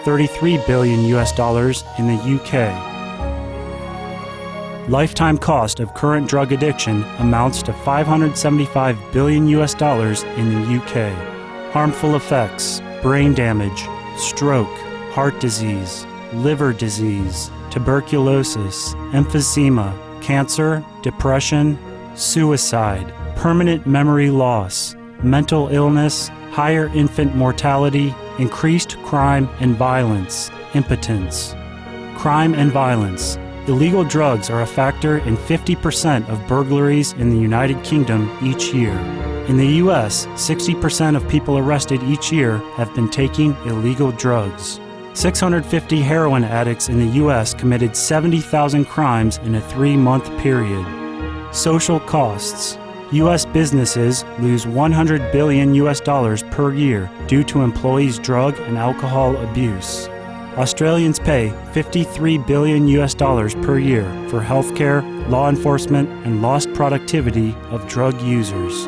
$33 billion in the UK. Lifetime cost of current drug addiction amounts to $575 billion in the UK. Harmful effects: brain damage, stroke, heart disease, liver disease, tuberculosis, emphysema, cancer, depression, suicide, permanent memory loss, mental illness, higher infant mortality, increased crime and violence, impotence. Crime and violence. Illegal drugs are a factor in 50% of burglaries in the United Kingdom each year. In the US, 60% of people arrested each year have been taking illegal drugs. 650 heroin addicts in the US committed 70,000 crimes in a 3-month period. Social costs. US businesses lose $100 billion per year due to employees' drug and alcohol abuse. Australians pay $53 billion per year for healthcare, law enforcement, and lost productivity of drug users.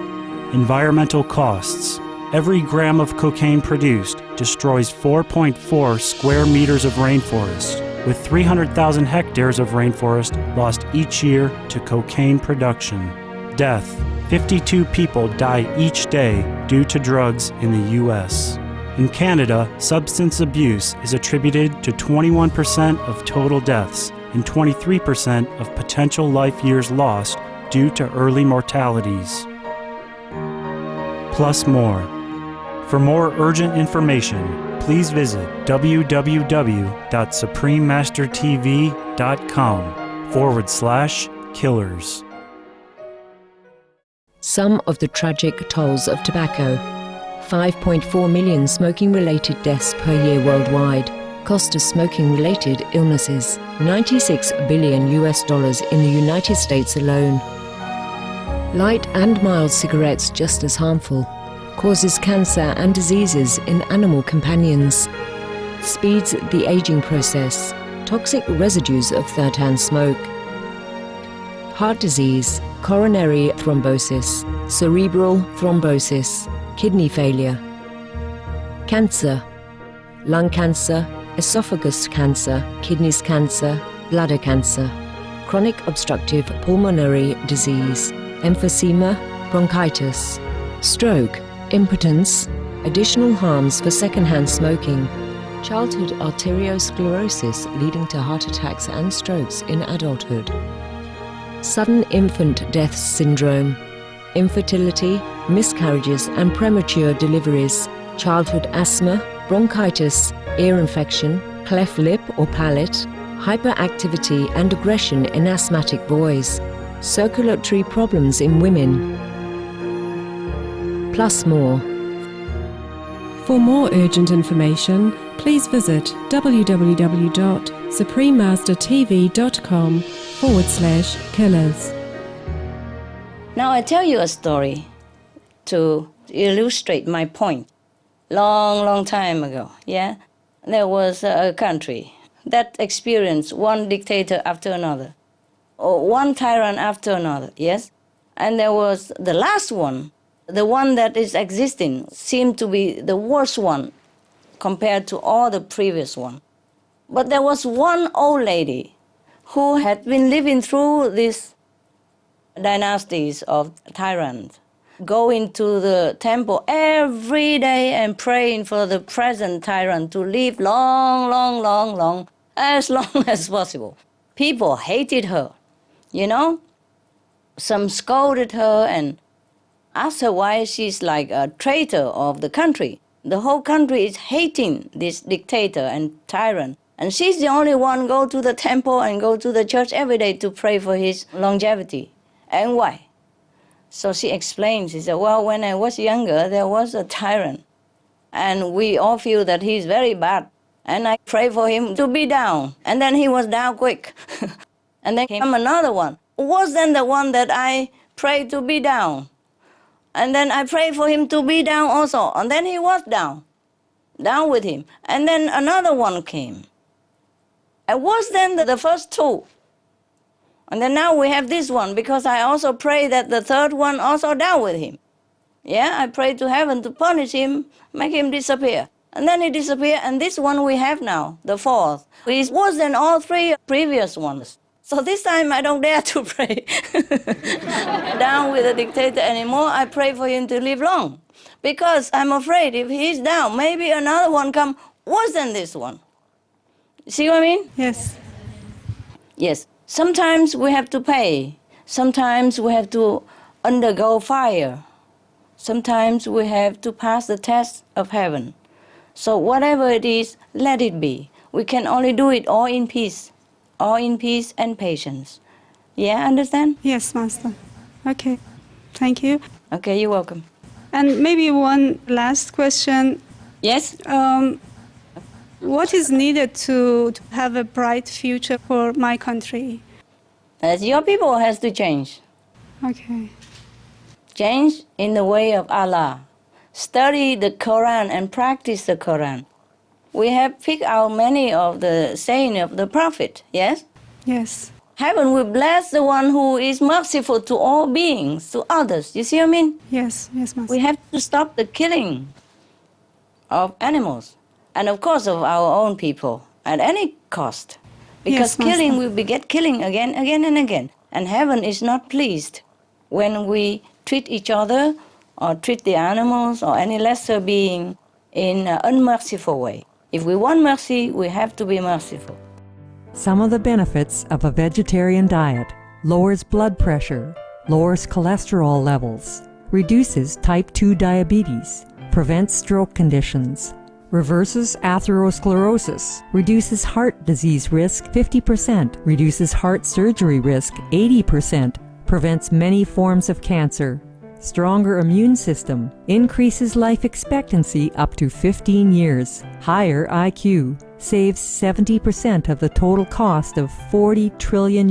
Environmental costs. Every gram of cocaine produced destroys 4.4 square meters of rainforest, with 300,000 hectares of rainforest lost each year to cocaine production. Death. 52 people die each day due to drugs in the U.S. In Canada, substance abuse is attributed to 21% of total deaths and 23% of potential life years lost due to early mortalities. Plus more. For more urgent information, please visit www.suprememastertv.com/killers. Some of the tragic tolls of tobacco. 5.4 million smoking-related deaths per year worldwide. Cost of smoking-related illnesses. $96 billion in the United States alone. Light and mild cigarettes just as harmful. Causes cancer and diseases in animal companions. Speeds the aging process. Toxic residues of third-hand smoke. Heart disease, coronary thrombosis, cerebral thrombosis, kidney failure. Cancer, lung cancer, esophagus cancer, kidneys cancer, bladder cancer. Chronic obstructive pulmonary disease, emphysema, bronchitis. Stroke, impotence, additional harms for secondhand smoking. Childhood arteriosclerosis leading to heart attacks and strokes in adulthood. Sudden infant death syndrome, infertility, miscarriages and premature deliveries, childhood asthma, bronchitis, ear infection, cleft lip or palate, hyperactivity and aggression in asthmatic boys, circulatory problems in women. Plus more. For more urgent information, please visit www.suprememastertv.com/killers. Now I tell you a story to illustrate my point. Long time ago, yeah, there was a country that experienced one dictator after another, or one tyrant after another, yes? And there was the last one, the one that is existing, seemed to be the worst one compared to all the previous one. But there was one old lady who had been living through these dynasties of tyrants, going to the temple every day and praying for the present tyrant to live long, as long as possible. People hated her, you know? Some scolded her and asked her why she's like a traitor of the country. The whole country is hating this dictator and tyrant. And she's the only one go to the temple and go to the church every day to pray for his longevity. And why? So she explained, she said, well, when I was younger, there was a tyrant. And we all feel that he's very bad. And I pray for him to be down. And then he was down quick. And then came another one, worse than the one that I prayed to be down. And then I prayed for him to be down also. And then he was down with him. And then another one came. And worse than the first two. And then now we have this one, because I also pray that the third one also down with him. Yeah, I pray to heaven to punish him, make him disappear. and then it disappeared. And this one we have now, the fourth, is worse than all three previous ones. So this time I don't dare to pray down with the dictator anymore. I pray for him to live long, because I'm afraid if he's down, maybe another one come worse than this one. See what I mean? Yes. Yes. Sometimes we have to pay. Sometimes we have to undergo fire. Sometimes we have to pass the test of heaven. So whatever it is, let it be. We can only do it all in peace and patience. Yeah, understand? Yes, Master. Okay. Thank you. Okay, you're welcome. And maybe one last question. Yes? What is needed to have a bright future for my country? Your people has to change. Okay. Change in the way of Allah. Study the Quran and practice the Quran. We have picked out many of the saying of the Prophet, yes? Yes. Heaven will bless the one who is merciful to all beings, to others. You see what I mean? Yes, yes, Master. We have to stop the killing of animals and, of course, of our own people at any cost. Because Yes, Master. killing will beget killing again and again. And heaven is not pleased when we treat each other or treat the animals or any lesser being in an unmerciful way. If we want mercy, we have to be merciful. Some of the benefits of a vegetarian diet: lowers blood pressure, lowers cholesterol levels, reduces type 2 diabetes, prevents stroke conditions, reverses atherosclerosis, reduces heart disease risk 50%, reduces heart surgery risk 80%, prevents many forms of cancer, stronger immune system, increases life expectancy up to 15 years, higher IQ, saves 70% of the total cost of $40 trillion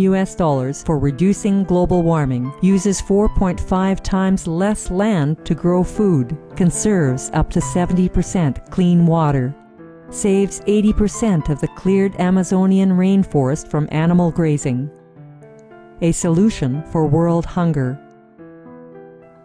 for reducing global warming, uses 4.5 times less land to grow food, conserves up to 70% clean water, saves 80% of the cleared Amazonian rainforest from animal grazing. A solution for world hunger.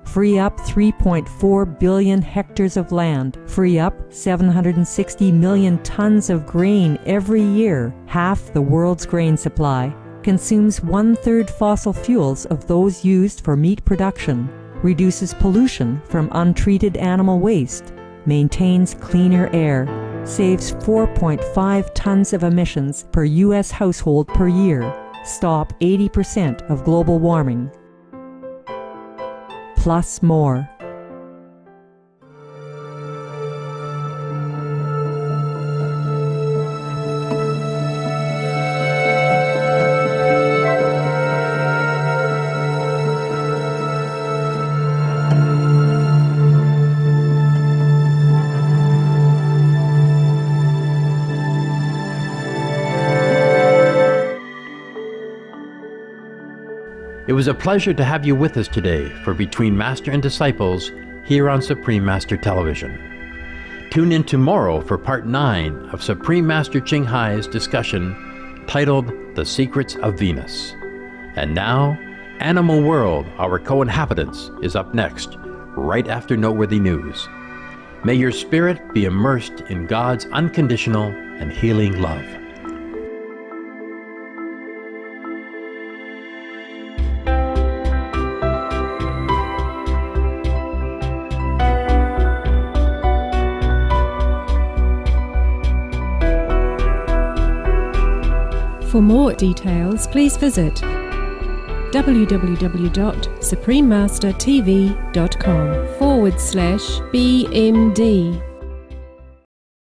Free up 3.4 billion hectares of land, free up 760 million tons of grain every year, half the world's grain supply, consumes 1/3 fossil fuels of those used for meat production, reduces pollution from untreated animal waste, maintains cleaner air, saves 4.5 tons of emissions per U.S. household per year, stop 80% of global warming. Plus more. It was a pleasure to have you with us today for Between Master and Disciples here on Supreme Master Television. Tune in tomorrow for Part 9 of Supreme Master Ching Hai's discussion titled The Secrets of Venus. And now, Animal World, Our Co-Inhabitants is up next, right after Noteworthy News. May your spirit be immersed in God's unconditional and healing love. For more details, please visit www.suprememastertv.com/BMD